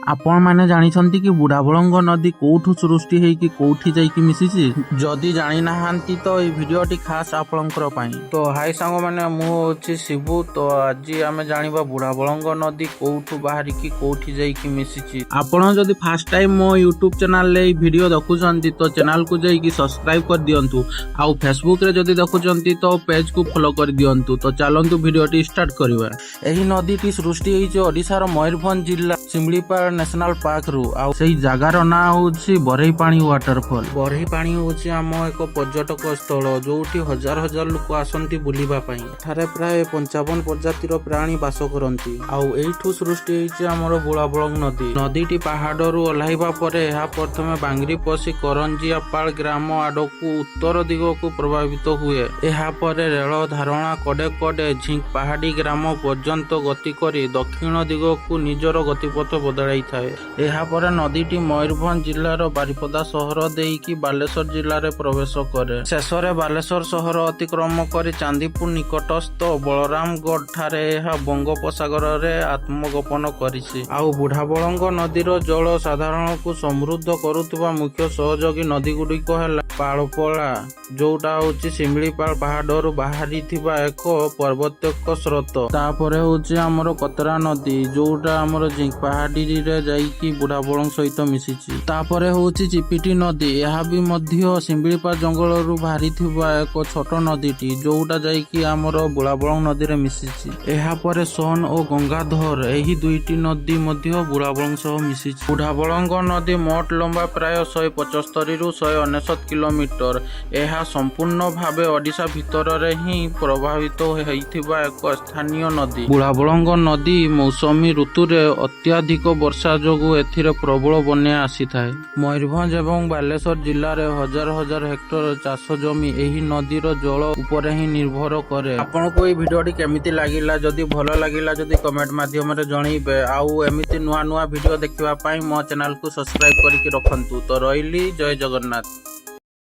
आपण माने जानिछंती कि बुढ़ाबलंग नदी कोठु सृष्टि हेकी कोठी जाइकी मिसिछि जदि जानि नाहांती तो ए वीडियोटी खास आपणकर पई। तो हाय सांग माने मु होछि शिबू। तो आज आमे जानिबा बुढ़ाबलंग नदी कोठु बाहरिकी कोठी जाइकी मिसिछि। आपण जदि फर्स्ट टाइम मो यूट्यूब चैनल ले वीडियो देखुछंती तो चैनल को जाइकी सब्सक्राइब कर दियंतु। आउ फेसबुक रे जदि देखुछंती तो पेज को फॉलो कर दियंतु। तो चलंतु वीडियोटी स्टार्ट करिबा। एही नदीटी सृष्टि हेछि ओडिशार मयूरभंज जिल्ला सिमलीपाल नेशनल पार्क रु। आ सेही जगार ना होछि बरहेपानी वाटरफॉल। बरहेपानी होछि आम एक पर्यटक स्थल जोठी हजार हजार लोक आसंती बुलिबा पई। एठारे प्राय 55 प्रजातिर प्राणी बास करंती। आउ एठु सृष्टि हेछि हमर बुढ़ाबलंग नदी। नदीटी पहाड़रू ओह्लाइबा परे एहा प्रथमे बांग्रिपोसी करंजियापाल ग्राम आडकू उत्तर दिगकू प्रभावित हुए। एहा परे रेल धारणा कड़े कड़े झिंक पहाड़ी ग्राम पर्यंत गति करी दक्षिण दिगकू निजर गतिपथ बदलाई थाए। एहा परे नदीटी मयूरभंज जिल्लार बारिपदा सहर देइकी बालेश्वर जिल्लारे प्रवेश करे। शेषरे बालेश्वर सहर अतिक्रम करी चांदीपुर निकटस्थ बलरामगढ़ ठारे एहा बंगोपसागर रे आत्मगोपन करिछि। आउ बुढ़ाबलंग नदीर जल साधारण को समृद्ध करुवा मुख्य सहयोगी नदी गुड़िक है पाळपला जोटा होछि सिमलीपाल पहाड़रू बाहरी थिबा एक पर्वतक स्रोत। तापरे होछि हमर कतरा नदी जोटा हमर जिंक पहाड़ी रे जाइकी बुढ़ाबलंग सहित मिसिछि। तापरे होछि चिपिटी नदी। एहा भी मध्य सिमलीपाल जंगलरू बाहरी थिबा एक छोट नदीटी जोटा जाइकी हमर बुढ़ाबलंग नदी रे मिसिछि। एहा परे सोन और गंगाधर एही दुईटी नदी मध्य बुढ़ाबलंग सह मिसिछि। बुढ़ाबलंग नदी मोट लंबा प्राय 175 रु 169 किलोमीटर। एहा संपूर्ण भावे ओडिशा भितर रे ही प्रभावित होइथिबा एक स्थानीय नदी। बुढ़ाबलंग नदी मौसमी ऋतु रे अत्याधिक वर्षा जोगु एथिरे प्रबल बन्या आसी थाए। मयूरभंज एवं बालेश्वर जिल्ला रे हजार हजार हेक्टर चाष जमी एही नदीर जल उपरे ही निर्भर करे। आपनको ए भिडियोटी केमिति लागिला जदि भलो लागिला जदि कमेंट माध्यम रे जणैबे। आउ एमिति नुआ नुआ वीडियो देखिबा पई मो चैनल को सब्सक्राइब करिकि रखंतु। तो रहिली जय जगन्नाथ।